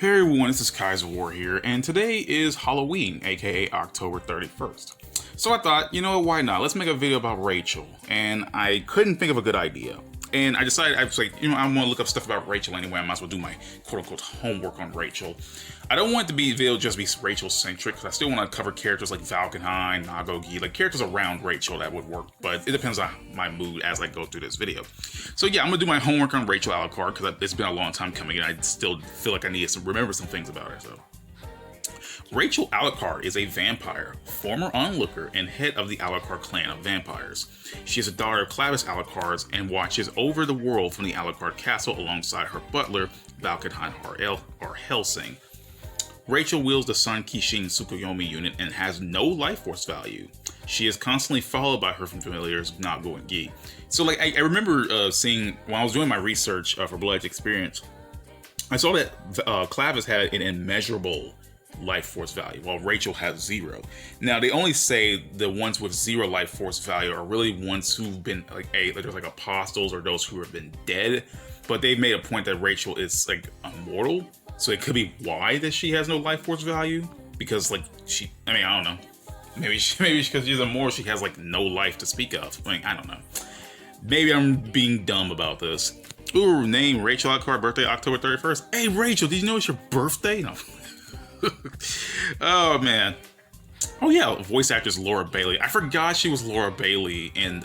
Hey everyone, this is Kaizouwar here, and today is Halloween, aka October 31st. So I thought, why not? Let's make a video about Rachel. And I couldn't think of a good idea. And I decided, I was like, I want to look up stuff about Rachel anyway. I might as well do my quote-unquote homework on Rachel. I don't want it to be video just be Rachel-centric, because I still want to cover characters like Valkenheim, Nagogi, like characters around Rachel that would work. But it depends on my mood as I go through this video. So yeah, I'm going to do my homework on Rachel Alucard, because it's been a long time coming, and I still feel like I need to remember some things about her, so. Rachel Alucard is a vampire, former onlooker, and head of the Alucard clan of vampires. She is a daughter of Clavis Alucard and watches over the world from the Alucard castle alongside her butler, Valkenheim or Helsing. Rachel wields the Sun Kishin Tsukuyomi unit and has no life force value. She is constantly followed by her familiars, Nago and Gi. So I remember seeing, when I was doing my research for Blood's Experience, I saw that Clavis had an immeasurable life force value, while Rachel has 0. Now they only say the ones with 0 life force value are really ones who've been there's like apostles or those who have been dead, but they've made a point that Rachel is like immortal, so it could be why that she has no life force value, because I don't know, maybe because she's immortal she has like no life to speak of. I don't know, maybe I'm being dumb about this. Ooh, name Rachel Alucard, birthday October 31st. Hey Rachel, did you know it's your birthday? No. Oh man. Oh yeah, voice actress Laura Bailey. I forgot she was Laura Bailey in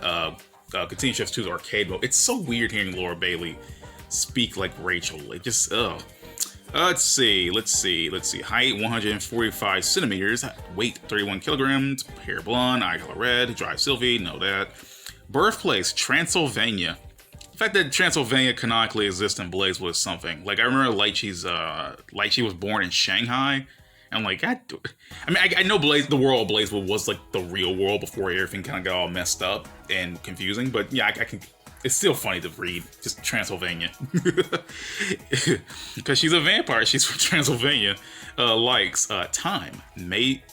Continuum Shift 2's arcade mode. It's so weird hearing Laura Bailey speak like Rachel. It just let's see. Height 145 centimeters, weight 31 kilograms, hair blonde, eye color red, drive Sylvie, know that. Birthplace Transylvania. The fact that Transylvania canonically exists in BlazBlue is something. Like, I remember Lychee was born in Shanghai. And I know the world of BlazBlue was like the real world before everything kind of got all messed up and confusing. But yeah, I can. It's still funny to read just Transylvania because she's a vampire. She's from Transylvania. Likes time,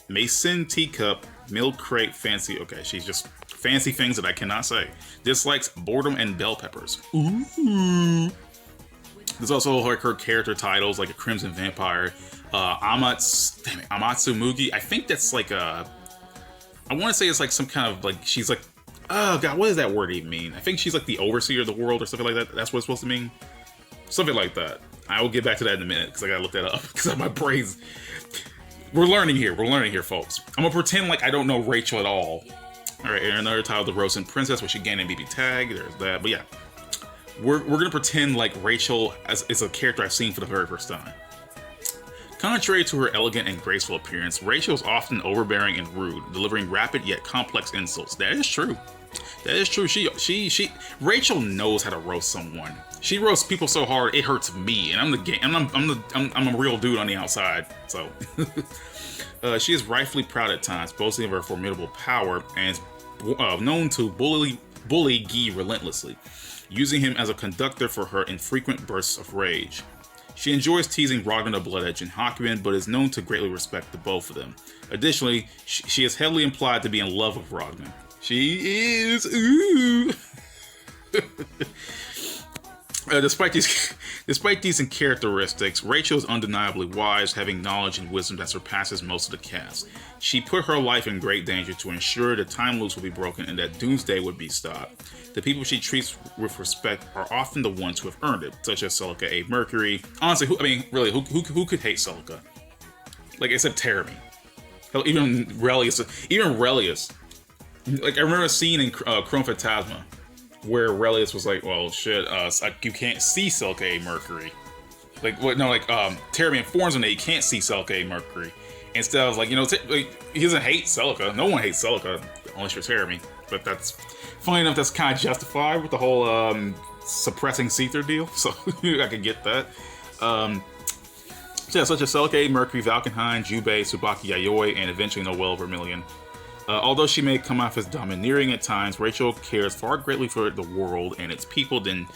Mason, teacup, milk crate, fancy. Okay, she's just fancy things that I cannot say. Dislikes boredom and bell peppers. Ooh. There's also like her character titles, like a Crimson Vampire, Amatsu Mugi. I think that's like I want to say it's like some kind of like, she's like, oh god, what does that word even mean? I think she's like the overseer of the world or something like that. That's what it's supposed to mean. Something like that. I will get back to that in a minute because I gotta look that up because my brain's. We're learning here, folks. I'm gonna pretend like I don't know Rachel at all. All right, and another title, The Rosen Princess, which again in BBTAG. There's that, but yeah. We're gonna pretend like Rachel is a character I've seen for the very first time. Contrary to her elegant and graceful appearance, Rachel is often overbearing and rude, delivering rapid yet complex insults. That is true. That is true. Rachel knows how to roast someone. She roasts people so hard it hurts me, and I'm a real dude on the outside. So she is rightfully proud at times, boasting of her formidable power, and is known to bully Guy relentlessly, using him as a conductor for her infrequent bursts of rage. She enjoys teasing Ragnar the Blood Edge and Hakuin, but is known to greatly respect the both of them. Additionally, she is heavily implied to be in love with Ragnar. She is, ooh! Despite these characteristics, Rachel is undeniably wise, having knowledge and wisdom that surpasses most of the cast. She put her life in great danger to ensure the time loops will be broken and that Doomsday would be stopped. The people she treats with respect are often the ones who have earned it, such as Celica A. Mercury. Honestly, who could hate Celica? Like, except Teremy. Hell, even Relius. Like, I remember a scene in Chrono Phantasma where Relius was like, well, shit, you can't see Celica A. Mercury. Teremy informs him that he can't see Celica A. Mercury. Instead, I was like, he doesn't hate Celica. No one hates Celica, unless you're Teremy. But that's, funny enough, that's kind of justified with the whole suppressing Seether deal. So I can get that. Such as Celica A. Mercury, Valkenheim, Jubei, Tsubaki Yayoi, and eventually Noelle Vermilion. Although she may come off as domineering at times, Rachel cares far greatly for the world and its people than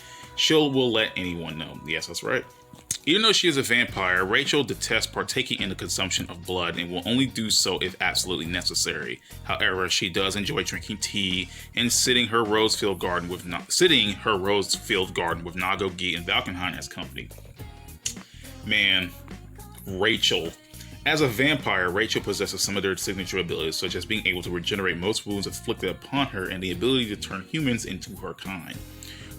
will let anyone know. Yes, that's right. Even though she is a vampire, Rachel detests partaking in the consumption of blood and will only do so if absolutely necessary. However, she does enjoy drinking tea and sitting her rose-filled garden with Nago, Gi, and Valkenheim as company. Man, Rachel. As a vampire, Rachel possesses some of their signature abilities, such as being able to regenerate most wounds inflicted upon her and the ability to turn humans into her kind.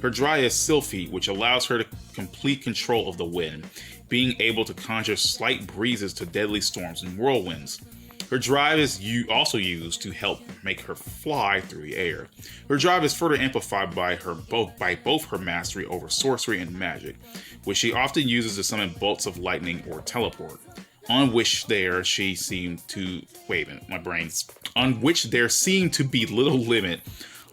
Her drive is Sylphie, which allows her to complete control of the wind, being able to conjure slight breezes to deadly storms and whirlwinds. Her drive is also used to help make her fly through the air. Her drive is further amplified by both her mastery over sorcery and magic, which she often uses to summon bolts of lightning or teleport. On which there seemed to be little limit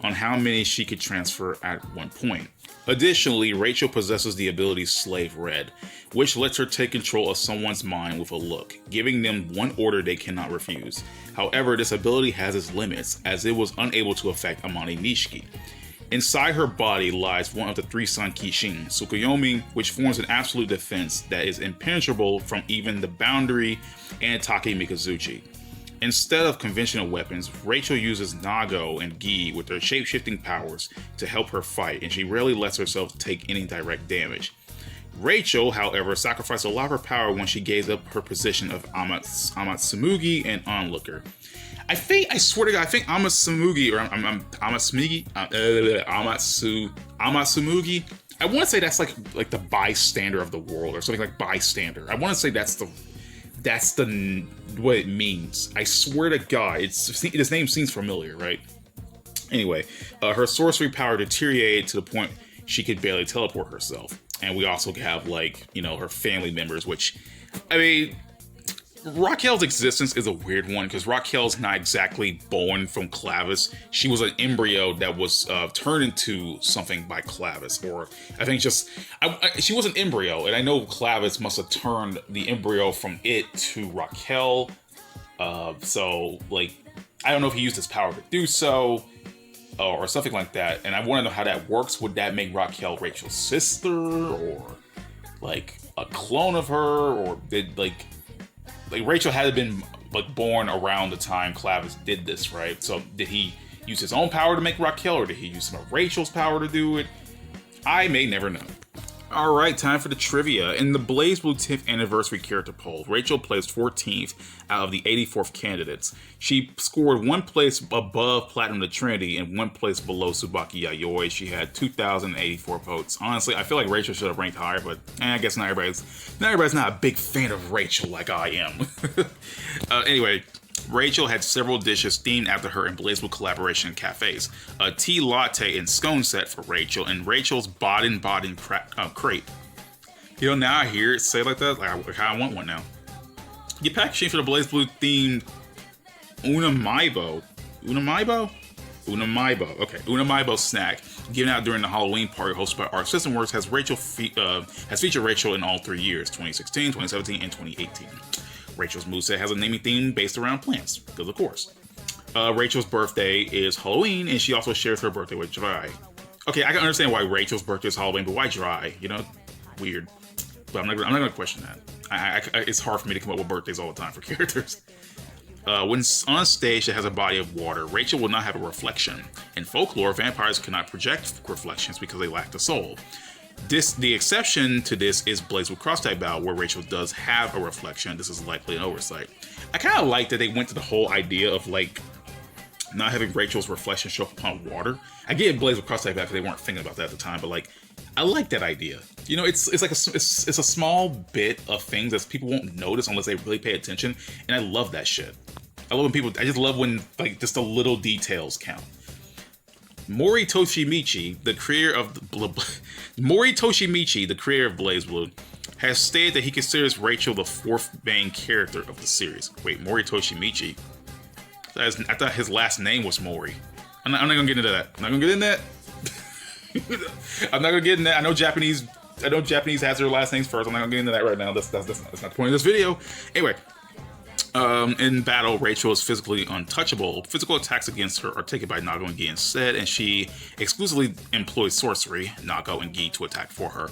on how many she could transfer at one point. Additionally, Rachel possesses the ability Slave Red, which lets her take control of someone's mind with a look, giving them one order they cannot refuse. However, this ability has its limits, as it was unable to affect Amane Nishiki. Inside her body lies one of the three Sun Kishin, Tsukuyomi, which forms an absolute defense that is impenetrable from even the boundary and Take Mikazuchi. Instead of conventional weapons, Rachel uses Nago and Gi with their shape-shifting powers to help her fight, and she rarely lets herself take any direct damage. Rachel, however, sacrificed a lot of her power when she gave up her position of Amatsumugi and Onlooker. I swear to God, I think Amatsumugi, or Amatsumugi, I want to say that's like the bystander of the world, or something like bystander. I want to say that's what it means. I swear to God, this name seems familiar, right? Anyway, her sorcery power deteriorated to the point she could barely teleport herself. And we also have, her family members, which, Raquel's existence is a weird one, because Raquel's not exactly born from Clavis. She was an embryo that was turned into something by Clavis, or I think she was an embryo, and I know Clavis must have turned the embryo from it to Raquel. So I don't know if he used his power to do so, or something like that, and I want to know how that works. Would that make Raquel Rachel's sister, or a clone of her, or did Rachel had been born around the time Clavis did this, right? So did he use his own power to make Raquel, or did he use some of Rachel's power to do it? I may never know. Alright, time for the trivia. In the BlazBlue 10th anniversary character poll, Rachel placed 14th out of the 84th candidates. She scored one place above Platinum the Trinity and one place below Tsubaki Yayoi. She had 2,084 votes. Honestly, I feel like Rachel should have ranked higher, but I guess not everybody's not a big fan of Rachel like I am. Anyway, Rachel had several dishes themed after her in BlazBlue collaboration cafes. A tea latte and scone set for Rachel, and Rachel's Baden-Baden crepe. Now I hear it say like that, I want one now. Get packaging for the BlazBlue themed Unamiibo. Okay, Unamiibo snack given out during the Halloween party hosted by ARCSYS has featured Rachel in all 3 years, 2016, 2017, and 2018. Rachel's moveset has a naming theme based around plants, because of course. Rachel's birthday is Halloween, and she also shares her birthday with Dry. Okay, I can understand why Rachel's birthday is Halloween, but why Dry? Weird. But I'm not gonna question that. It's hard for me to come up with birthdays all the time for characters. When on stage that has a body of water, Rachel will not have a reflection. In folklore, vampires cannot project reflections because they lack the soul. The exception to this is BlazBlue Cross-Type Battle, where Rachel does have a reflection. This is likely an oversight. I kind of like that they went to the whole idea of not having Rachel's reflection show up upon water. I get BlazBlue Cross-Type Battle because they weren't thinking about that at the time, but I like that idea. It's a small bit of things that people won't notice unless they really pay attention, and I love that shit. I just love when just the little details count. Mori Toshimichi, the creator of BlazBlue, has stated that he considers Rachel the fourth main character of the series. Wait, Mori Toshimichi? I thought his last name was Mori. I'm not gonna get into that. I'm not gonna get into that. I know Japanese has their last names first. I'm not gonna get into that right now. That's not the point of this video. Anyway. In battle, Rachel is physically untouchable. Physical attacks against her are taken by Nago and Gi instead, and she exclusively employs sorcery, Nago and Gi, to attack for her.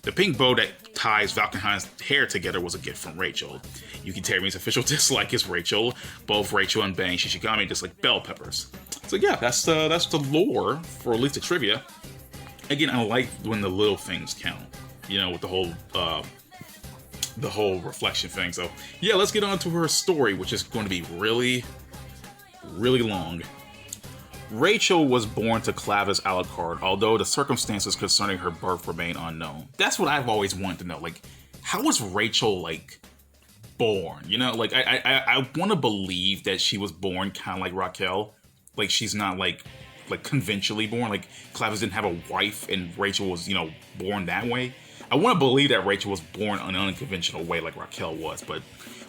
The pink bow that ties Valkenheim's hair together was a gift from Rachel. Yuki Terami's official dislike is Rachel. Both Rachel and Bang Shishigami dislike bell peppers. So yeah, that's the lore for at least the trivia. Again, I like when the little things count. With the whole the whole reflection thing. So yeah, let's get on to her story, which is going to be really, really long. Rachel was born to Clavis Alucard, although the circumstances concerning her birth remain unknown. That's what I've always wanted to know. Like, how was Rachel, like, born? You know, like, I want to believe that she was born kind of like Raquel. Like, she's not, like conventionally born. Like, Clavis didn't have a wife and Rachel was, you know, born that way. I want to believe that Rachel was born in an unconventional way like Raquel was, but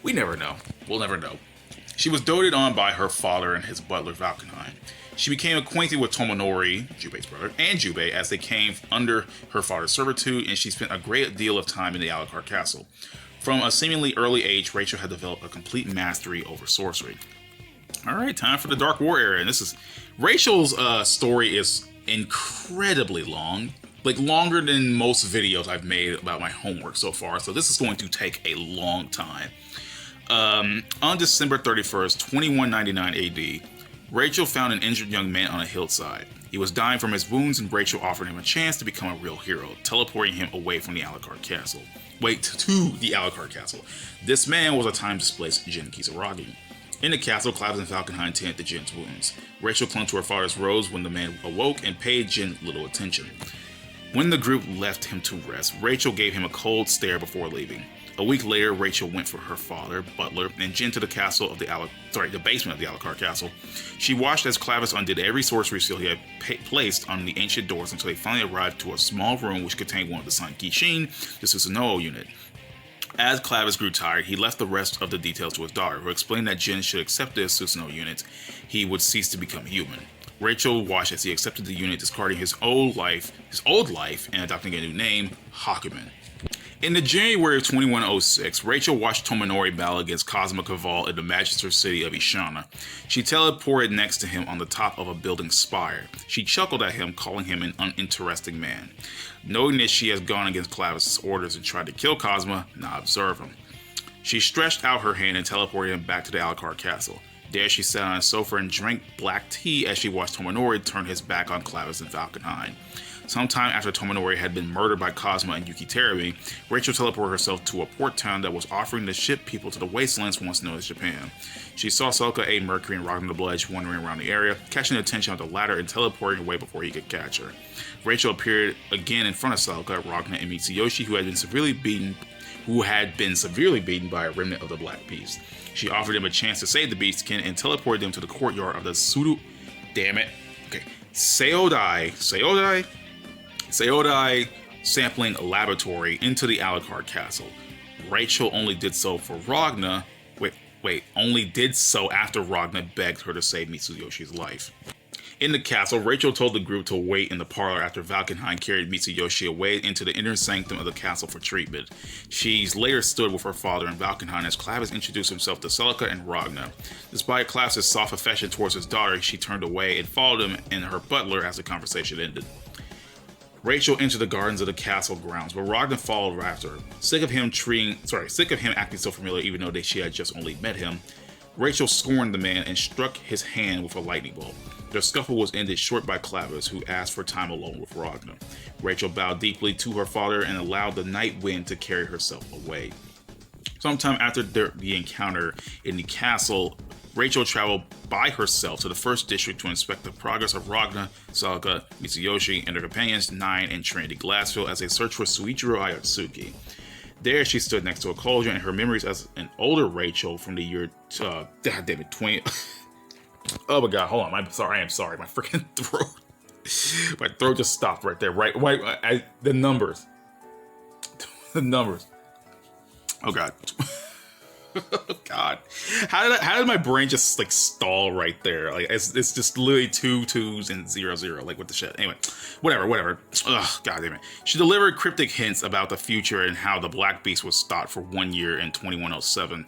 we never know. We'll never know. She was doted on by her father and his butler, Valkenheim. She became acquainted with Tomonori, Jubei's brother, and Jubei as they came under her father's servitude, and she spent a great deal of time in the Alucard castle. From a seemingly early age, Rachel had developed a complete mastery over sorcery. Alright, time for the Dark War era, and this is... Rachel's story is incredibly long. Like, longer than most videos I've made about my homework so far, so this is going to take a long time. On December 31st, 2199 AD, Rachel found an injured young man on a hillside. He was dying from his wounds, and Rachel offered him a chance to become a real hero, teleporting him away from the Alucard castle. Wait, to the Alucard castle. This man was a time-displaced Jin Kisaragi. In the castle, Clavis and Valkenheim tended to Jin's wounds. Rachel clung to her father's robes when the man awoke and paid Jin little attention. When the group left him to rest, Rachel gave him a cold stare before leaving. A week later, Rachel went for her father, butler, and Jin to the castle of the basement of the Alucard castle. She watched as Clavis undid every sorcery seal he had placed on the ancient doors until they finally arrived to a small room which contained one of the San Kishin, the Susanoo unit. As Clavis grew tired, he left the rest of the details to his daughter, who explained that Jin should accept the Susanoo unit. He would cease to become human. Rachel watched as he accepted the unit, discarding his old life, and adopting a new name, Hakumen. In the January of 2106, Rachel watched Tomonori battle against Cosmo Caval in the Magister city of Ishana. She teleported next to him on the top of a building spire. She chuckled at him, calling him an uninteresting man. Knowing that she has gone against Clavis' orders and tried to kill Cosmo, now observe him. She stretched out her hand and teleported him back to the Alucard castle. There she sat on a sofa and drank black tea as she watched Tomonori turn his back on Clavis and Valkenheim. Sometime after Tomonori had been murdered by Cosmo and Yuki Terumi, Rachel teleported herself to a port town that was offering to ship people to the wastelands once known as Japan. She saw Celica, A, Mercury, and Ragnar the Bludge wandering around the area, catching the attention of the latter and teleporting away before he could catch her. Rachel appeared again in front of Celica, Ragnar, and Mitsuyoshi, who had been severely beaten by a remnant of the Black Beast. She offered him a chance to save the beastkin and teleported them to the courtyard of the Seodai sampling laboratory into the Alucard castle. Rachel only did so for Ragnar. Only did so after Ragnar begged her to save Mitsuyoshi's life. In the castle, Rachel told the group to wait in the parlor after Valkenheim carried Mitsuyoshi away into the inner sanctum of the castle for treatment. She later stood with her father and Valkenheim as Clavis introduced himself to Celica and Ragnar. Despite Clavis' soft affection towards his daughter, she turned away and followed him and her butler as the conversation ended. Rachel entered the gardens of the castle grounds, but Ragnar followed after her. Sick of him acting so familiar even though she had just only met him, Rachel scorned the man and struck his hand with a lightning bolt. Their scuffle was ended short by Clavis, who asked for time alone with Ragnar. Rachel bowed deeply to her father and allowed the night wind to carry herself away. Sometime after the encounter in the castle, Rachel traveled by herself to the first district to inspect the progress of Ragnar, Celica, Mitsuyoshi, and their companions Nine and Trinity Glassfield as they searched for Suichiro Ayatsuki. There she stood next to a cauldron, and her memories as an older Rachel from the year 20... Oh my god, hold on, I am sorry, my freaking throat. My throat just stopped right there, the numbers. The numbers. Oh god. Oh god. How did my brain just like stall right there? Like it's just literally 2 2s and 0 0. Like what the shit? Anyway, whatever. Ugh, god damn it. She delivered cryptic hints about the future and how the Black Beast was stopped for 1 year in 2107.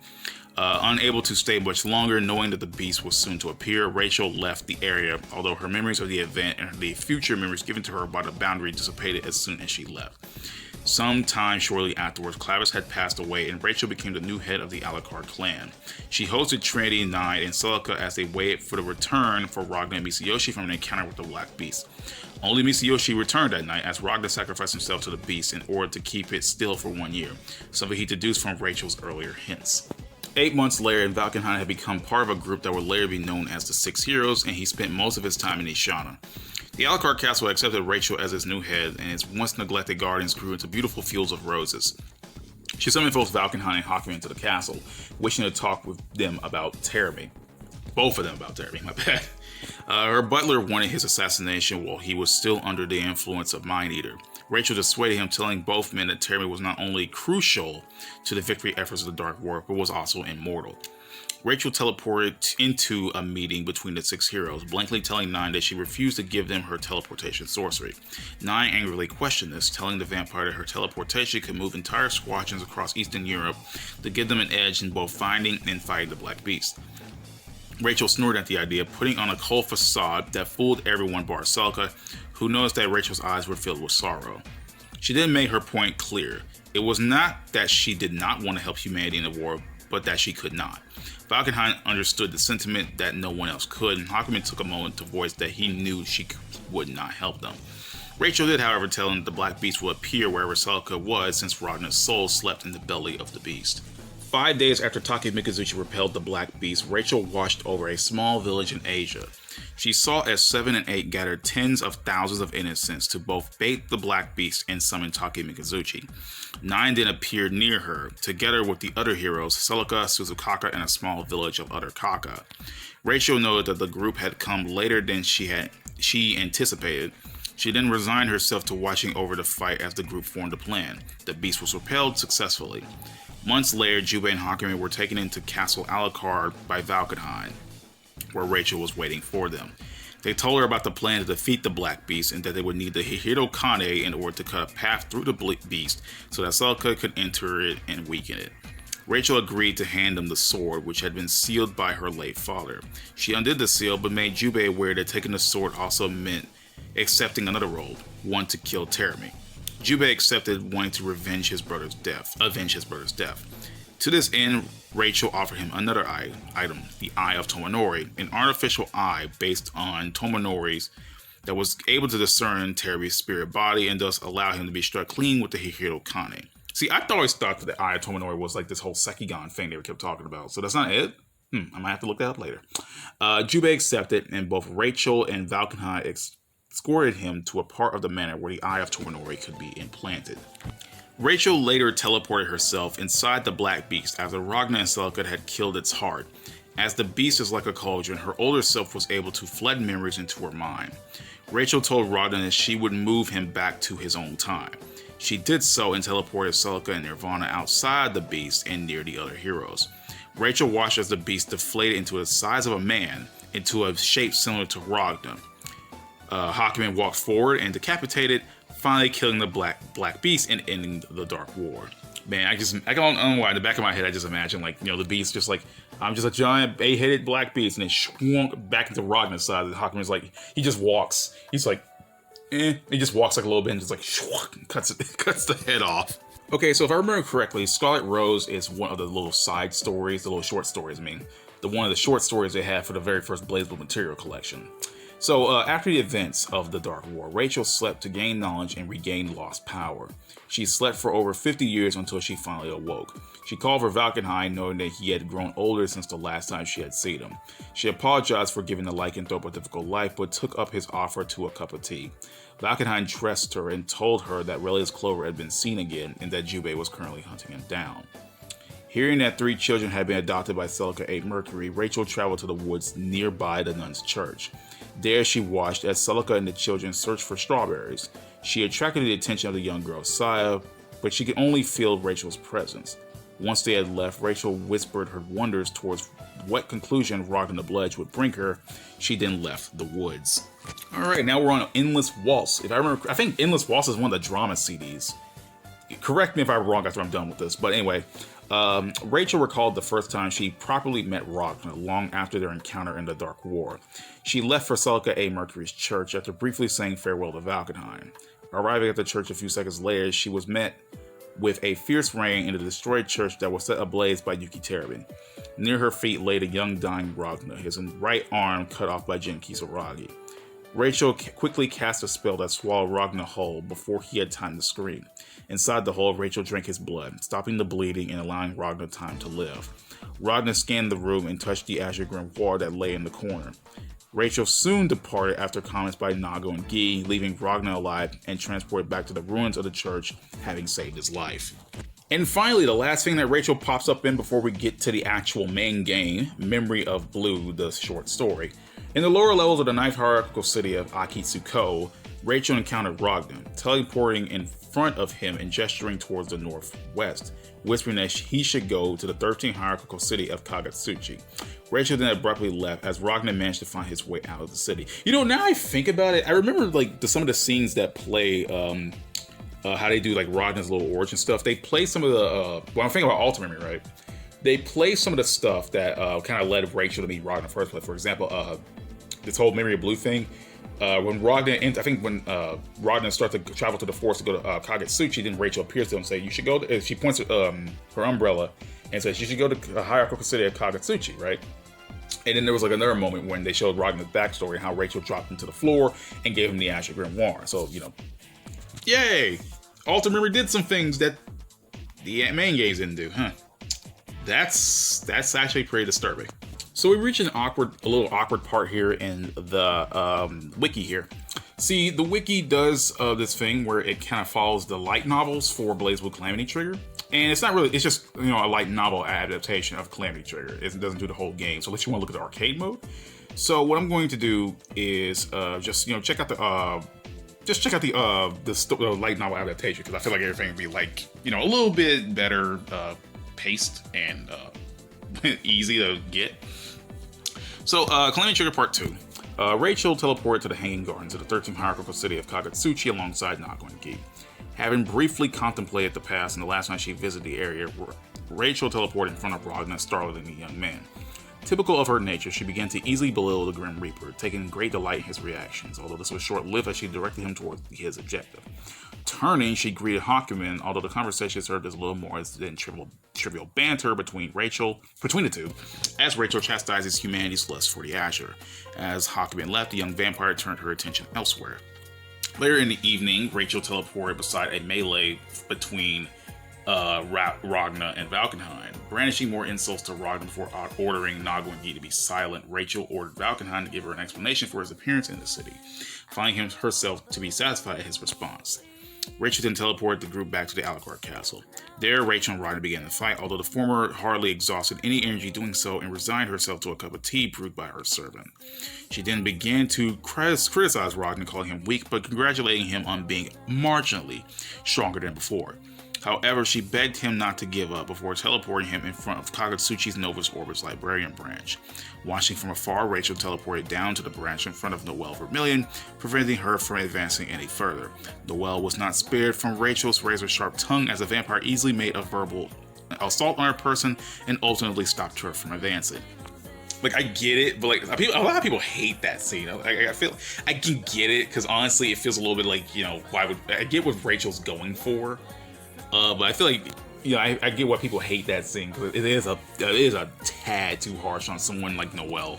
Unable to stay much longer, knowing that the beast was soon to appear, Rachel left the area, although her memories of the event and the future memories given to her by the boundary dissipated as soon as she left. Sometime shortly afterwards, Clavis had passed away and Rachel became the new head of the Alucard clan. She hosted Trinity, Nine, and Celica as they waited for the return for Ragna and Misayoshi from an encounter with the Black Beast. Only Misayoshi returned that night as Ragna sacrificed himself to the beast in order to keep it still for 1 year, something he deduced from Rachel's earlier hints. 8 months later, Valkenheim had become part of a group that would later be known as the Six Heroes, and he spent most of his time in Ishana. The Alucard Castle accepted Rachel as its new head, and its once neglected gardens grew into beautiful fields of roses. She summoned both Valkenheim and Hakumen into the castle, wishing to talk with them about Teremy. Both of them about Teremy, my bad. Her butler wanted his assassination while he was still under the influence of Mind Eater. Rachel dissuaded him, telling both men that Teremy was not only crucial to the victory efforts of the Dark War, but was also immortal. Rachel teleported into a meeting between the Six Heroes, blankly telling Nine that she refused to give them her teleportation sorcery. Nine angrily questioned this, telling the vampire that her teleportation could move entire squadrons across Eastern Europe to give them an edge in both finding and fighting the Black Beast. Rachel snorted at the idea, putting on a cold facade that fooled everyone bar Celica, who noticed that Rachel's eyes were filled with sorrow. She then made her point clear. It was not that she did not want to help humanity in the war, but that she could not. Valkenheim understood the sentiment that no one else could, and Hakumen took a moment to voice that he knew she would not help them. Rachel did, however, tell him the Black Beast would appear wherever Celica was, since Ragna's soul slept in the belly of the beast. 5 days after Taki Mikazuchi repelled the Black Beast, Rachel watched over a small village in Asia. She saw as 7 and 8 gathered tens of thousands of innocents to both bait the Black Beast and summon Taki Mikazuchi. 9 then appeared near her, together with the other heroes, Celica, Suzukaka, and a small village of Other Kaka. Rachel noted that the group had come later than she anticipated. She then resigned herself to watching over the fight as the group formed a plan. The beast was repelled successfully. Months later, Jubei and Hakumen were taken into Castle Alucard by Valkenheim, where Rachel was waiting for them. They told her about the plan to defeat the Black Beast and that they would need the Hihiro Kane in order to cut a path through the beast so that Celica could enter it and weaken it. Rachel agreed to hand them the sword, which had been sealed by her late father. She undid the seal, but made Jubei aware that taking the sword also meant accepting another role, one to kill Teremy. Jubei accepted, wanting to avenge his brother's death. To this end, Rachel offered him another item, the Eye of Tomonori, an artificial eye based on Tomonori's that was able to discern Teremy's spirit body and thus allow him to be struck clean with the Hihiro Kane. See, I always thought that the Eye of Tomonori was like this whole Sekigon thing they kept talking about, so that's not it? I might have to look that up later. Jubei accepted, and both Rachel and Valkenheim escorted him to a part of the manor where the Eye of Tomonori could be implanted. Rachel later teleported herself inside the Black Beast after Ragna and Celica had killed its heart. As the beast is like a cauldron, her older self was able to flood memories into her mind. Rachel told Ragna that she would move him back to his own time. She did so and teleported Celica and Nirvana outside the beast and near the other heroes. Rachel watched as the beast deflated into the size of a man into a shape similar to Ragna. Hakumen walked forward and decapitated, finally killing the Black Beast and ending the Dark War. Man, I don't know why, in the back of my head, I just imagine, the beast just like, I'm just a giant 8-headed Black Beast, and then swunk back into Ragna's side, and Hakumen's like, he just walks. He's like, he just walks like a little bit and just like, cuts the head off. Okay, so if I remember correctly, Scarlet Rose is one of the little side stories, the little short stories, one of the short stories they had for the very first BlazBlue material collection. So, after the events of the Dark War, Rachel slept to gain knowledge and regain lost power. She slept for over 50 years until she finally awoke. She called for Valkenheim, knowing that he had grown older since the last time she had seen him. She apologized for giving the lycanthrope a difficult life, but took up his offer to a cup of tea. Valkenheim dressed her and told her that Relia's Clover had been seen again, and that Jubei was currently hunting him down. Hearing that 3 children had been adopted by Celica 8 Mercury, Rachel traveled to the woods nearby the nun's church. There she watched as Celica and the children searched for strawberries. She attracted the attention of the young girl Saya, but she could only feel Rachel's presence. Once they had left, Rachel whispered her wonders towards what conclusion Ragna the Bludge would bring her. She then left the woods. Alright, now we're on Endless Waltz. If I remember, I think Endless Waltz is one of the drama CDs. Correct me if I'm wrong after I'm done with this, but anyway. Rachel recalled the first time she properly met Ragna long after their encounter in the Dark War. She left for Celica A. Mercury's church after briefly saying farewell to Valkenheim. Arriving at the church a few seconds later, she was met with a fierce rain in the destroyed church that was set ablaze by Yuki Terabin. Near her feet lay the young dying Ragna, his right arm cut off by Jin Kisaragi. Rachel quickly cast a spell that swallowed Ragna whole before he had time to scream. Inside the hole, Rachel drank his blood, stopping the bleeding and allowing Ragna time to live. Ragna scanned the room and touched the azure grimoire that lay in the corner. Rachel soon departed after comments by Nago and Guy, leaving Ragna alive and transported back to the ruins of the church, having saved his life. And finally, the last thing that Rachel pops up in before we get to the actual main game, Memory of Blue, the short story. In the lower levels of the 9th hierarchical city of Akitsuko, Rachel encountered Ragna, teleporting in front of him and gesturing towards the northwest, whispering that he should go to the 13th hierarchical city of Kagatsuchi. Rachel then abruptly left as Ragna managed to find his way out of the city. You know, now I think about it, I remember like some of the scenes that play, how they do like Ragna's little origin stuff. They play some of the, when I'm thinking about Ultimate, right? They play some of the stuff that kind of led Rachel to meet Ragna in the first place. For example, this whole Memory of Blue thing. When Ragna, I think when Ragna starts to travel to the forest to go to Kagetsuchi, then Rachel appears to him and says, you should go to, she points at her umbrella and says, you should go to the hierarchical city of Kagetsuchi, right? And then there was like another moment when they showed Ragna's backstory and how Rachel dropped him to the floor and gave him the Azure Grimoire. So, you know, yay! Alter Memory did some things that the main games didn't do, huh? That's actually pretty disturbing. So we reach a little awkward part here in the wiki here. See, the wiki does this thing where it kind of follows the light novels for BlazBlue Calamity Trigger. And it's not really, it's just, you know, a light novel adaptation of Calamity Trigger. It doesn't do the whole game. So unless you want to look at the arcade mode. So what I'm going to do is just, you know, check out the light novel adaptation, because I feel like everything would be like, you know, a little bit better paced and easy to get. So, Calamity Trigger Part 2. Rachel teleported to the Hanging Gardens of the 13th hierarchical city of Kagatsuchi alongside Nago and Guy. Having briefly contemplated the past and the last time she visited the area, Rachel teleported in front of Ragna, startling the young man. Typical of her nature, she began to easily belittle the Grim Reaper, taking great delight in his reactions, although this was short-lived as she directed him towards his objective. Turning, she greeted Hakumen, although the conversation served as a little more than trivial banter between the two, as Rachel chastises humanity's lust for the Azure. As Hakumen left, the young vampire turned her attention elsewhere. Later in the evening, Rachel teleported beside a melee between Ragna and Valkenheim. Brandishing more insults to Ragna before ordering Nago and Guy to be silent, Rachel ordered Valkenheim to give her an explanation for his appearance in the city, finding herself to be satisfied at his response. Rachel then teleported the group back to the Alucard castle. There, Rachel and Ragna began to fight, although the former hardly exhausted any energy doing so and resigned herself to a cup of tea brewed by her servant. She then began to criticize Ragna, calling him weak, but congratulating him on being marginally stronger than before. However, she begged him not to give up before teleporting him in front of Kagatsuchi's Novus Orbis Librarian branch. Watching from afar, Rachel teleported down to the branch in front of Noelle Vermilion, preventing her from advancing any further. Noelle was not spared from Rachel's razor-sharp tongue, as the vampire easily made a verbal assault on her person and ultimately stopped her from advancing. Like, I get it, but like a lot of people hate that scene. I feel I can get it, because honestly, it feels a little bit like, you know, I get what Rachel's going for. But I feel like, you know, I get why people hate that scene, because it is a tad too harsh on someone like Noelle.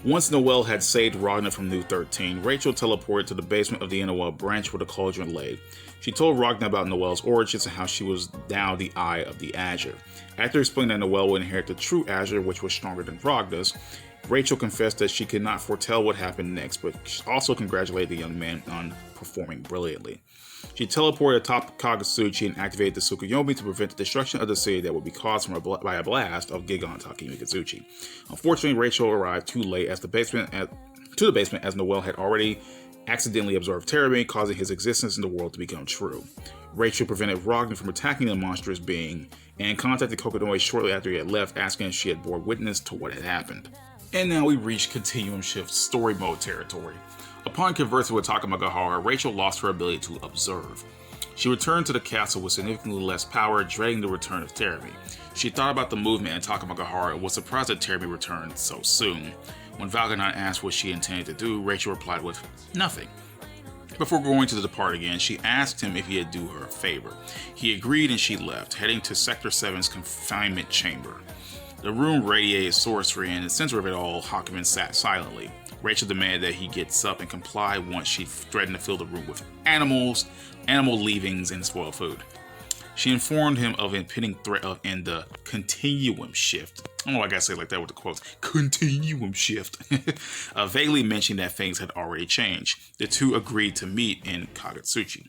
Once Noelle had saved Ragna from New 13, Rachel teleported to the basement of the Noelle branch where the cauldron lay. She told Ragna about Noelle's origins and how she was now the Eye of the Azure. After explaining that Noelle would inherit the true Azure, which was stronger than Ragna's, Rachel confessed that she could not foretell what happened next, but also congratulated the young man on performing brilliantly. She teleported atop Kagatsuchi and activated the Tsukuyomi to prevent the destruction of the city that would be caused by a blast of Gigan Taki Mikazuchi. Unfortunately, Rachel arrived too late to the basement as Noelle had already accidentally observed Terabin, causing his existence in the world to become true. Rachel prevented Ragna from attacking the monstrous being and contacted Kokonoi shortly after he had left, asking if she had bore witness to what had happened. And now we reach Continuum Shift story mode territory. Upon conversing with Takamagahara, Rachel lost her ability to observe. She returned to the castle with significantly less power, dreading the return of Terami. She thought about the movement in Takamagahara and was surprised that Terami returned so soon. When Valkenheim asked what she intended to do, Rachel replied with nothing. Before going to depart again, she asked him if he'd do her a favor. He agreed and she left, heading to Sector 7's confinement chamber. The room radiated sorcery, and in the center of it all, Hakumen sat silently. Rachel demanded that he gets up and comply once she threatened to fill the room with animal leavings, and spoiled food. She informed him of impending threat in the Continuum Shift. I don't know why I gotta say it like that with the quotes. Continuum Shift. Vaguely mentioning that things had already changed. The two agreed to meet in Kaizouwar.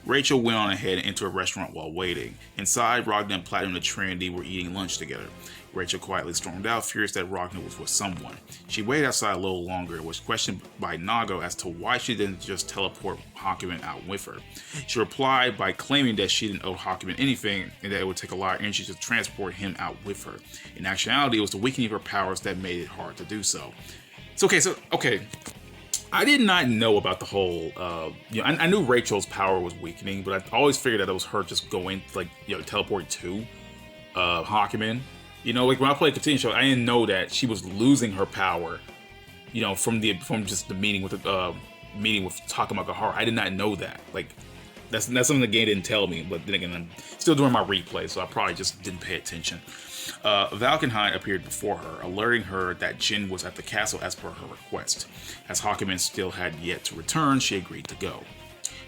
Rachel went on ahead and entered a restaurant while waiting. Inside, Ragnar and Platinum and the Trinity were eating lunch together. Rachel quietly stormed out, furious that Ragnar was with someone. She waited outside a little longer and was questioned by Nago as to why she didn't just teleport Hakumen out with her. She replied by claiming that she didn't owe Hakumen anything and that it would take a lot of energy to transport him out with her. In actuality, it was the weakening of her powers that made it hard to do so. Okay. I did not know about the whole, I knew Rachel's power was weakening, but I always figured that it was her just going, teleporting to Hakumen. Like when I played Continuum Shift, I didn't know that she was losing her power, from just the meeting with Takamagahara. I did not know that. That's something the game didn't tell me, but then again, I'm still doing my replay, so I probably just didn't pay attention. Valkenhayn appeared before her, alerting her that Jin was at the castle as per her request. As Hakumen still had yet to return, she agreed to go.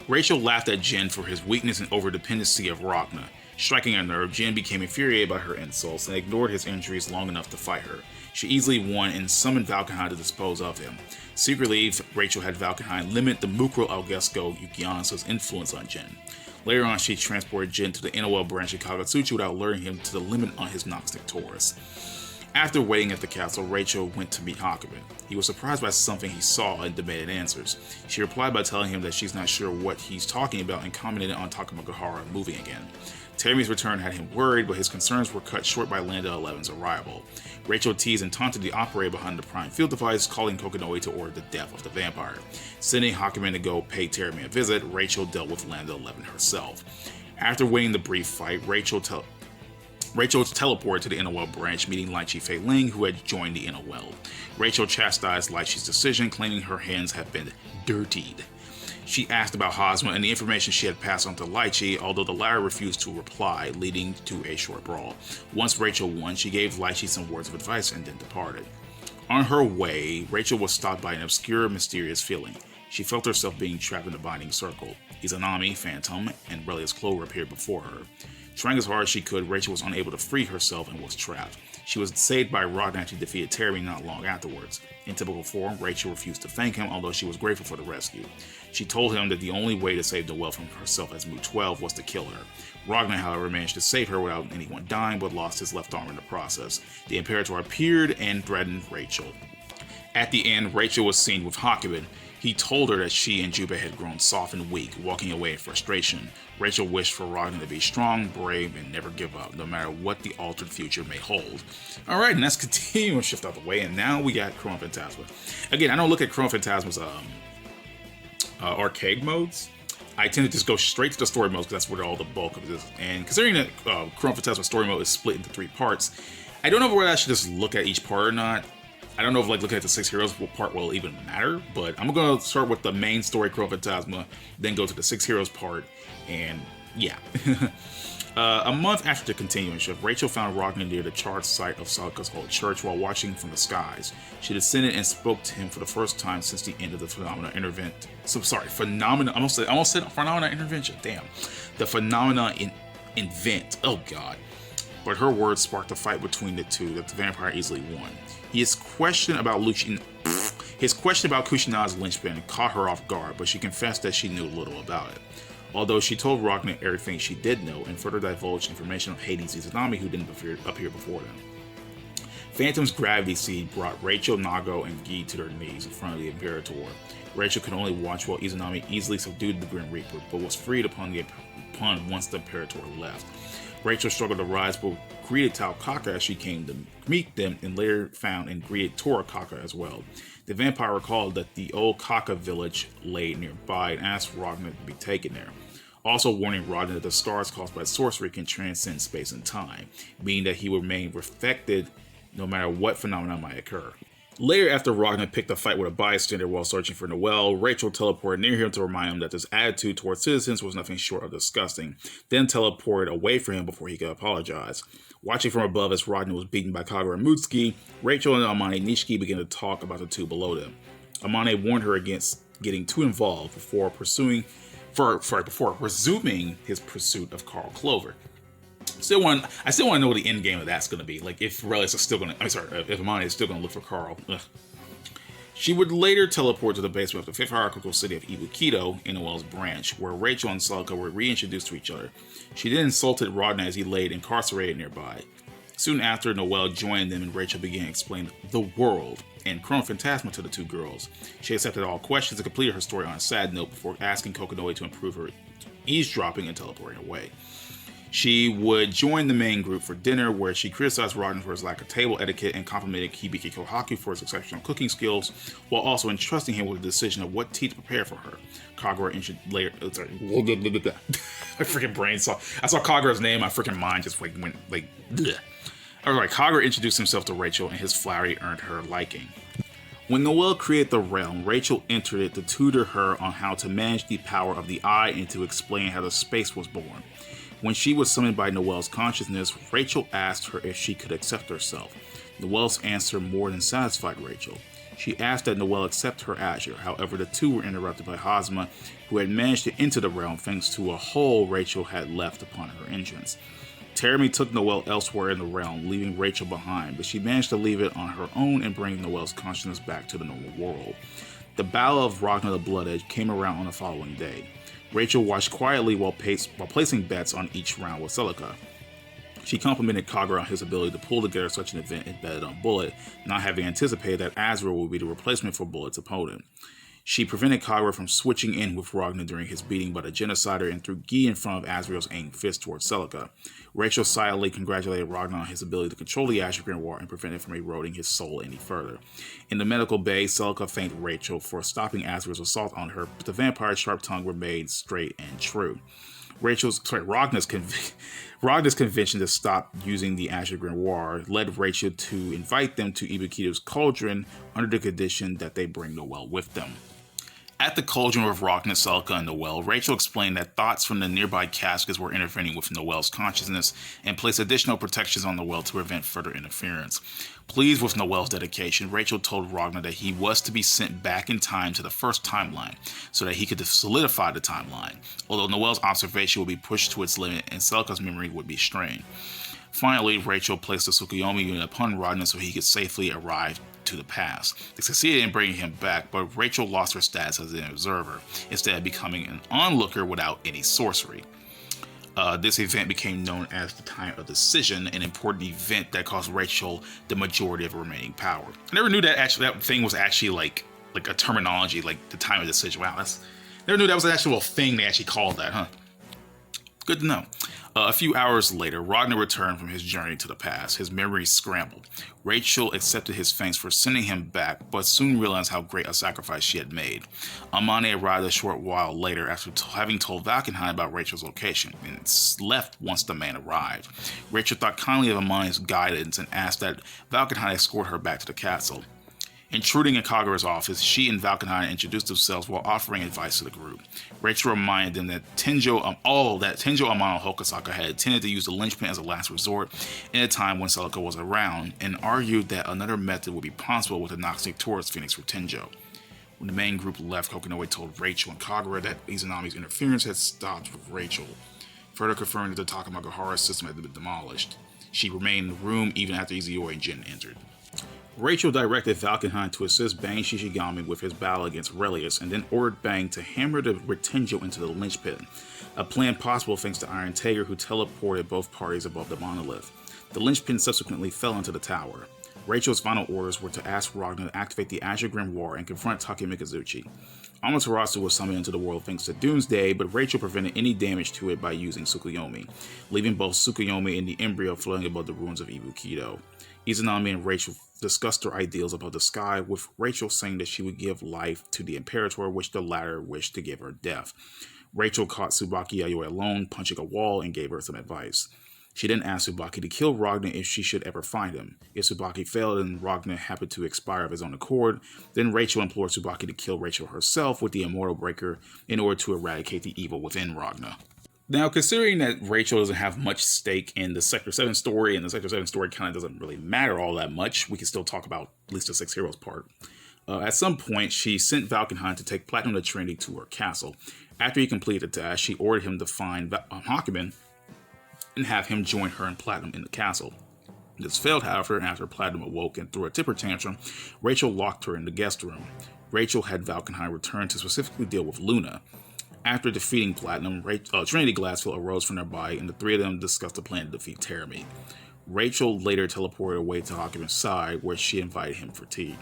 Rachel laughed at Jin for his weakness and overdependency of Ragnar. Striking a nerve, Jin became infuriated by her insults and ignored his injuries long enough to fight her. She easily won and summoned Valkenhayn to dispose of him. Secretly, Rachel had Valkenhayn limit the Mukro Algesco Yukiana's influence on Jin. Later on, she transported Jin to the Inowell branch of Kaizouwar without alerting him to the limit on his Noxtic Taurus. After waiting at the castle, Rachel went to meet Hakumen. He was surprised by something he saw and demanded answers. She replied by telling him that she's not sure what he's talking about and commented on Takamagahara moving again. Terry's return had him worried, but his concerns were cut short by Lambda 11's arrival. Rachel teased and taunted the operator behind the Prime Field device, calling Kokonoi to order the death of the vampire. Sending Hakumen to go pay Terry a visit, Rachel dealt with Lambda 11 herself. After winning the brief fight, Rachel teleported to the Inowell branch, meeting Lychee Fei Ling, who had joined the Inowell. Rachel chastised Lychee's decision, claiming her hands had been dirtied. She asked about Hosma and the information she had passed on to Lychee, although the latter refused to reply, leading to a short brawl. Once Rachel won, she gave Lychee some words of advice and then departed. On her way, Rachel was stopped by an obscure, mysterious feeling. She felt herself being trapped in a binding circle. Izanami, Phantom, and Relius Clover appeared before her. Trying as hard as she could, Rachel was unable to free herself and was trapped. She was saved by Ragnar after she defeated Terry not long afterwards. In typical form, Rachel refused to thank him, although she was grateful for the rescue. She told him that the only way to save Noelle from herself as Mu 12 was to kill her. Ragnar, however, managed to save her without anyone dying, but lost his left arm in the process. The Imperator appeared and threatened Rachel. At the end, Rachel was seen with Hakumen. He told her that she and Juba had grown soft and weak, walking away in frustration. Rachel wished for Ragnar to be strong, brave, and never give up, no matter what the altered future may hold. Alright, and that's Continuum Shift out the way, and now we got Chrono Phantasma. Again, I don't look at Chrono Phantasma's arcade modes. I tend to just go straight to the story modes because that's where all the bulk of it is. And considering that Chrono Phantasma story mode is split into 3 parts, I don't know whether I should just look at each part or not. I don't know if looking at the 6 heroes part will even matter, but I'm going to start with the main story, Chrono Phantasma, then go to the 6 heroes part, and yeah. A month after the Continuum Shift, Rachel found Ragnar near the charred site of Salka's old church while watching from the skies. She descended and spoke to him for the first time since the end of the Phenomena Intervention. I almost said Phenomena Intervention, damn. The Phenomena Invent, oh god. But her words sparked a fight between the two that the vampire easily won. His question about Kushinada's linchpin caught her off guard, but she confessed that she knew little about it. Although she told Ragnar everything she did know and further divulged information of Hades' Izanami, who didn't appear before them. Phantom's gravity seed brought Rachel, Nago, and Guy to their knees in front of the Imperator. Rachel could only watch while Izanami easily subdued the Grim Reaper, but was freed upon once the Imperator left. Rachel struggled to rise, but greeted Tau Kaka as she came to meet them, and later found and greeted Tora Kaka as well. The vampire recalled that the old Kaka village lay nearby and asked Ragnar to be taken there, also warning Ragnar that the scars caused by sorcery can transcend space and time, meaning that he would remain affected no matter what phenomena might occur. Later, after Ragnar picked a fight with a bystander while searching for Noel, Rachel teleported near him to remind him that his attitude towards citizens was nothing short of disgusting, then teleported away from him before he could apologize. Watching from above as Ragnar was beaten by Kaga and Mutsuki, Rachel and Amane Nishiki began to talk about the two below them. Amane warned her against getting too involved before resuming his pursuit of Carl Clover. I still want to know what the end game of that's going to be. Like, if Relius is still going to, if Amane is still going to look for Carl. Ugh. She would later teleport to the basement of the fifth hierarchical city of Ibukido in Noel's branch, where Rachel and Celica were reintroduced to each other. She then insulted Ragnar as he laid incarcerated nearby. Soon after, Noel joined them and Rachel began explaining the world and Chrono Phantasma to the two girls. She accepted all questions and completed her story on a sad note before asking Kokonoi to improve her eavesdropping and teleporting away. She would join the main group for dinner, where she criticized Ragnar for his lack of table etiquette and complimented Hibiki Kohaku for his exceptional cooking skills, while also entrusting him with the decision of what tea to prepare for her. Kagura later, my freaking brain saw. I saw Kagura's name, my freaking mind just went like. Bleh. Kagura introduced himself to Rachel, and his flattery earned her liking. When Noel created the realm, Rachel entered it to tutor her on how to manage the power of the eye and to explain how the space was born. When she was summoned by Noel's consciousness, Rachel asked her if she could accept herself. Noel's answer more than satisfied Rachel. She asked that Noel accept her Azure. However, the two were interrupted by Hazma, who had managed to enter the realm thanks to a hole Rachel had left upon her entrance. Terami took Noel elsewhere in the realm, leaving Rachel behind, but she managed to leave it on her own and bring Noel's consciousness back to the normal world. The Battle of Ragnar the Blood Edge came around on the following day. Rachel watched quietly while placing bets on each round with Celica. She complimented Kagura on his ability to pull together such an event and betted on Bullet, not having anticipated that Azrael would be the replacement for Bullet's opponent. She prevented Kagura from switching in with Ragnar during his beating by the Genocider and threw Gi in front of Azrael's aimed fist towards Celica. Rachel silently congratulated Ragnar on his ability to control the Azure Grimoire and prevent it from eroding his soul any further. In the medical bay, Celica thanked Rachel for stopping Azrael's assault on her, but the vampire's sharp tongue remained straight and true. Ragnar's convention to stop using the Azure Grimoire led Rachel to invite them to Ibukido's cauldron under the condition that they bring Noel with them. At the cauldron with Ragnar, Celica, and Noel, Rachel explained that thoughts from the nearby caskets were interfering with Noel's consciousness and placed additional protections on Noel to prevent further interference. Pleased with Noel's dedication, Rachel told Ragnar that he was to be sent back in time to the first timeline so that he could solidify the timeline, although Noel's observation would be pushed to its limit and Celica's memory would be strained. Finally, Rachel placed the Tsukuyomi unit upon Ragnar so he could safely arrive to the past. They succeeded in bringing him back, but Rachel lost her status as an observer, instead of becoming an onlooker without any sorcery. This event became known as the Time of Decision, an important event that cost Rachel the majority of her remaining power. I never knew that that thing was actually like a terminology, like the Time of Decision. Wow, never knew that was an actual thing they actually called that, huh? Good to know. A few hours later, Ragnar returned from his journey to the past, his memories scrambled. Rachel accepted his thanks for sending him back, but soon realized how great a sacrifice she had made. Amane arrived a short while later after having told Valkenheim about Rachel's location, and left once the man arrived. Rachel thought kindly of Amane's guidance and asked that Valkenheim escort her back to the castle. Intruding in Kagura's office, she and Valkenheim introduced themselves while offering advice to the group. Rachel reminded them that Tenjo Amano Hokasaka had intended to use the linchpin as a last resort in a time when Celica was around, and argued that another method would be possible with the Noxnic Taurus Phoenix for Tenjo. When the main group left, Kokonoi told Rachel and Kagura that Izanami's interference had stopped with Rachel, further confirming that the Takamagahara system had been demolished. She remained in the room even after Izuyori and Jin entered. Rachel directed Valkenheim to assist Bang Shishigami with his battle against Relius, and then ordered Bang to hammer the Tenjo into the linchpin, a plan possible thanks to Iron Tiger, who teleported both parties above the monolith. The linchpin subsequently fell into the tower. Rachel's final orders were to ask Ragnar to activate the Azure Grimoire and confront Take Mikazuchi. Amaterasu was summoned into the world thanks to Doomsday, but Rachel prevented any damage to it by using Tsukuyomi, leaving both Tsukuyomi and the embryo floating above the ruins of Ibukido. Izanami and Rachel discussed their ideals about the sky, with Rachel saying that she would give life to the Imperator, which the latter wished to give her death. Rachel caught Tsubaki Yayoi alone, punching a wall, and gave her some advice. She then asked Tsubaki to kill Ragna if she should ever find him. If Tsubaki failed and Ragna happened to expire of his own accord, then Rachel implored Tsubaki to kill Rachel herself with the Immortal Breaker in order to eradicate the evil within Ragna. Now, considering that Rachel doesn't have much stake in the Sector 7 story, and the Sector 7 story kind of doesn't really matter all that much, we can still talk about at least the 6 Heroes part. At some point, she sent Valkenheim to take Platinum to Trinity to her castle. After he completed the task, she ordered him to find Hakumen and have him join her and Platinum in the castle. This failed, however, and after Platinum awoke and threw a temper tantrum, Rachel locked her in the guest room. Rachel had Valkenheim return to specifically deal with Luna. After defeating Platinum, Trinity Glassfield arose from nearby, and the three of them discussed a plan to defeat Teramy. Rachel later teleported away to Hakumen's side, where she invited him for tea.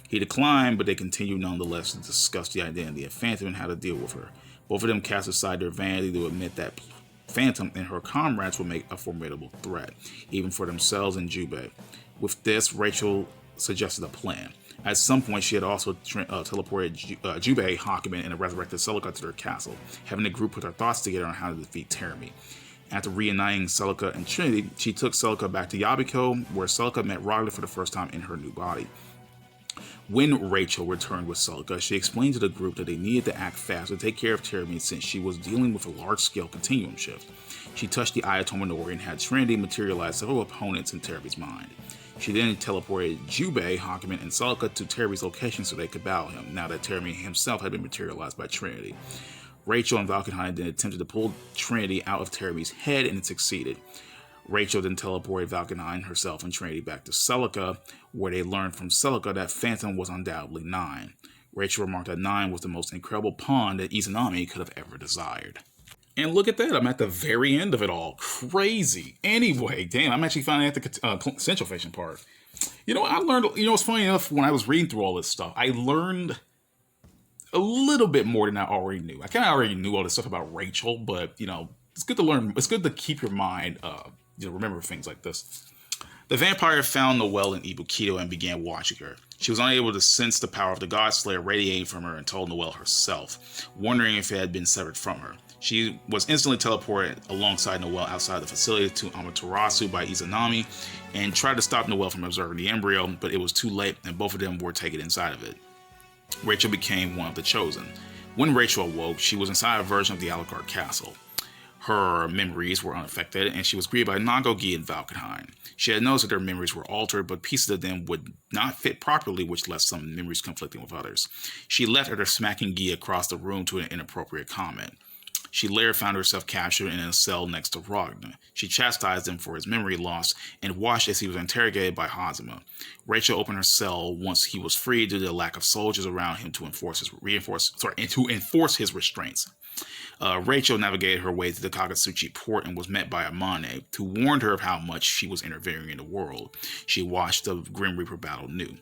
He declined, but they continued nonetheless to discuss the identity of Phantom and how to deal with her. Both of them cast aside their vanity to admit that Phantom and her comrades would make a formidable threat, even for themselves and Jubei. With this, Rachel suggested a plan. At some point, she had also teleported Jubei, Hakumen, and a resurrected Celica to their castle, having the group put their thoughts together on how to defeat Teramy. After reuniting Celica and Trinity, she took Celica back to Yabiko, where Celica met Ragna for the first time in her new body. When Rachel returned with Celica, she explained to the group that they needed to act fast to take care of Teramy since she was dealing with a large-scale continuum shift. She touched the Eye of Tominori and had Trinity materialize several opponents in Teramy's mind. She then teleported Jubei, Hakumen, and Celica to Teramy's location so they could battle him, now that Teramy himself had been materialized by Trinity. Rachel and Valkenheim then attempted to pull Trinity out of Teramy's head and succeeded. Rachel then teleported Valkenheim herself and Trinity back to Celica, where they learned from Celica that Phantom was undoubtedly 9. Rachel remarked that 9 was the most incredible pawn that Izanami could have ever desired. And look at that, I'm at the very end of it all. Crazy. Anyway, damn, I'm actually finally at the Centralfiction part. You know, I learned, it's funny enough, when I was reading through all this stuff, I learned a little bit more than I already knew. I kind of already knew all this stuff about Rachel, but, it's good to learn. It's good to keep your mind, remember things like this. The vampire found Noelle in Ibukido and began watching her. She was unable to sense the power of the Godslayer radiating from her and told Noelle herself, wondering if it had been severed from her. She was instantly teleported alongside Noelle outside the facility to Amaterasu by Izanami and tried to stop Noelle from observing the embryo, but it was too late and both of them were taken inside of it. Rachel became one of the chosen. When Rachel awoke, she was inside a version of the Alucard castle. Her memories were unaffected, and she was greeted by Nagogi and Valkenheim. She had noticed that their memories were altered, but pieces of them would not fit properly, which left some memories conflicting with others. She left after smacking Guy across the room to an inappropriate comment. She later found herself captured in a cell next to Ragna. She chastised him for his memory loss and watched as he was interrogated by Hazama. Rachel opened her cell once he was free due to the lack of soldiers around him to enforce his restraints. Rachel navigated her way to the Kagatsuchi port and was met by Amane, who warned her of how much she was interfering in the world. She watched the Grim Reaper battle new.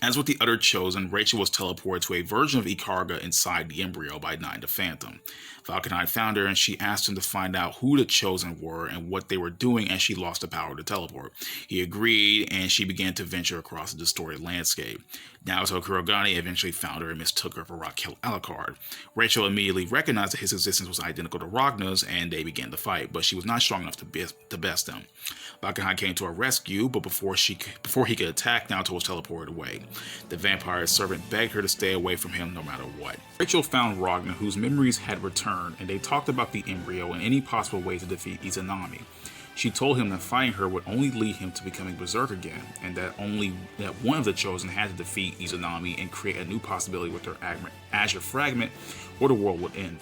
As with the other chosen, Rachel was teleported to a version of Ikarga inside the embryo by 9 the Phantom. Valkenheim found her and she asked him to find out who the chosen were and what they were doing as she lost the power to teleport. He agreed and she began to venture across the distorted landscape. Naoto Kurogane eventually found her and mistook her for Alucard. Rachel immediately recognized that his existence was identical to Ragna's and they began to fight, but she was not strong enough to best him. Valkenheim came to her rescue, but before he could attack, Naoto was teleported away. The vampire servant begged her to stay away from him no matter what. Rachel found Ragna, whose memories had returned, and they talked about the embryo and any possible way to defeat Izanami. She told him that fighting her would only lead him to becoming berserk again, and that one of the chosen had to defeat Izanami and create a new possibility with their Azure Fragment, or the world would end.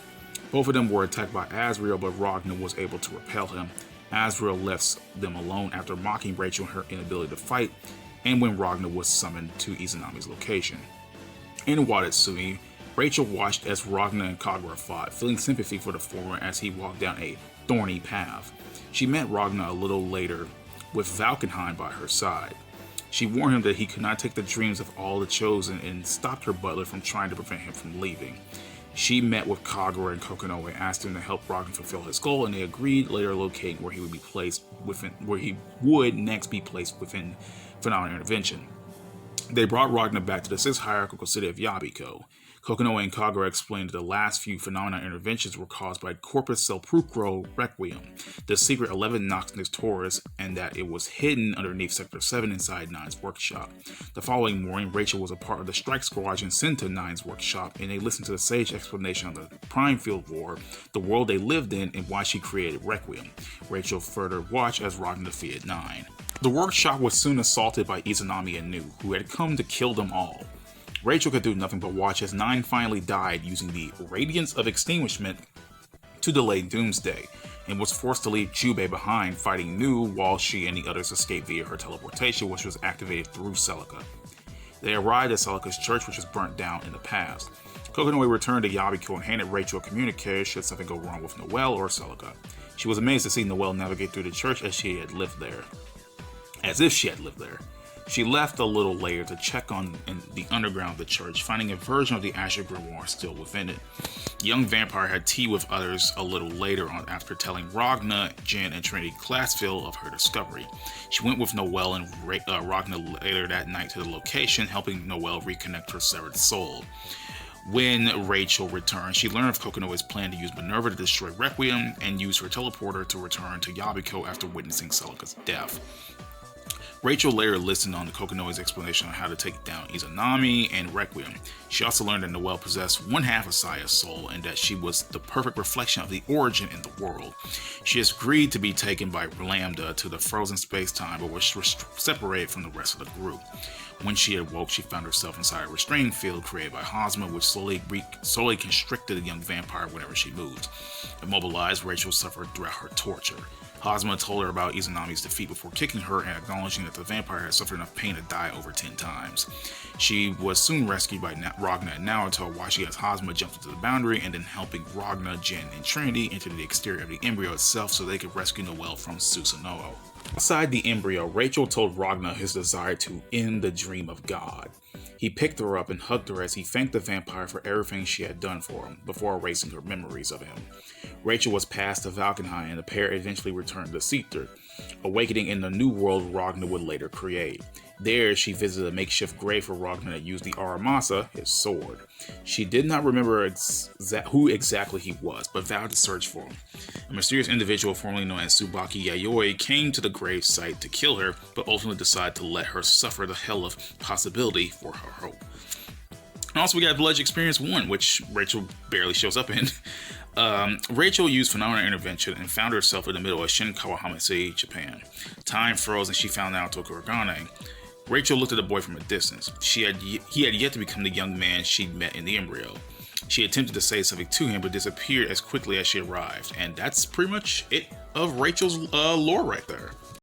Both of them were attacked by Azrael, but Ragna was able to repel him. Azrael left them alone after mocking Rachel and her inability to fight, and when Ragna was summoned to Izanami's location. In Wadatsumi, Rachel watched as Ragna and Kaizouwar fought, feeling sympathy for the former as he walked down a thorny path. She met Ragna a little later, with Valkenheim by her side. She warned him that he could not take the dreams of all the chosen and stopped her butler from trying to prevent him from leaving. She met with Kaizouwar and Kokonoe and asked him to help Ragna fulfill his goal, and they agreed, later locating where he would next be placed within Phenomenal Intervention. They brought Ragna back to the 6th hierarchical city of Yabiko. Kokonoe and Kagura explained that the last few phenomena interventions were caused by Corpus Sepulchro Requiem, the secret 11 Nox Taurus, and that it was hidden underneath Sector 7 inside Nine's workshop. The following morning, Rachel was a part of the strike squadron sent to Nine's workshop, and they listened to the sage explanation of the Prime Field War, the world they lived in, and why she created Requiem. Rachel further watched as Ragna defeated Nine. The workshop was soon assaulted by Izanami and Nu, who had come to kill them all. Rachel could do nothing but watch as Nine finally died using the Radiance of Extinguishment to delay Doomsday, and was forced to leave Jubei behind fighting Nu while she and the others escaped via her teleportation, which was activated through Celica. They arrived at Celica's church, which was burnt down in the past. Kokonoe returned to Yabiko and handed Rachel a communique should something go wrong with Noelle or Celica. She was amazed to see Noelle navigate through the church as if she had lived there. She left a little later to check on the underground of the church, finding a version of the Azure Grimoire still within it. The young vampire had tea with others a little later on after telling Ragna, Jen, and Trinity Glassfield of her discovery. She went with Noelle and Ragna later that night to the location, helping Noelle reconnect her severed soul. When Rachel returned, she learned of Kokonoe's plan to use Minerva to destroy Requiem and use her teleporter to return to Yabiko after witnessing Celica's death. Rachel later listened on to Kokonoe's explanation on how to take down Izanami and Requiem. She also learned that Noelle possessed one half of Saya's soul and that she was the perfect reflection of the origin in the world. She has agreed to be taken by Lambda to the frozen space-time, but was separated from the rest of the group. When she awoke, she found herself inside a restraining field created by Hosma, which slowly constricted the young vampire whenever she moved. Immobilized, Rachel suffered throughout her torture. Hosma told her about Izanami's defeat before kicking her and acknowledging that the vampire had suffered enough pain to die over 10 times. She was soon rescued by Ragna and Naruto, while she as Hosma jumped into the boundary and then helping Ragna, Jen, and Trinity into the exterior of the embryo itself so they could rescue Noelle from Susanoo. Outside the embryo, Rachel told Ragna his desire to end the dream of God. He picked her up and hugged her as he thanked the vampire for everything she had done for him, before erasing her memories of him. Rachel was passed to Valkenheim and the pair eventually returned to Seether, awakening in the new world Ragna would later create. There, she visited a makeshift grave for Ragna that used the Aramasa, his sword. She did not remember who exactly he was, but vowed to search for him. A mysterious individual formerly known as Tsubaki Yayoi came to the grave site to kill her, but ultimately decided to let her suffer the hell of possibility for her hope. And also, we got Bludge Experience 1, which Rachel barely shows up in. Rachel used Phenomenal Intervention and found herself in the middle of Shinkawa Hamasei, Japan. Time froze and she found out Tokuragane. Rachel looked at the boy from a distance. He had yet to become the young man she'd met in the embryo. She attempted to say something to him, but disappeared as quickly as she arrived. And that's pretty much it of Rachel's lore right there.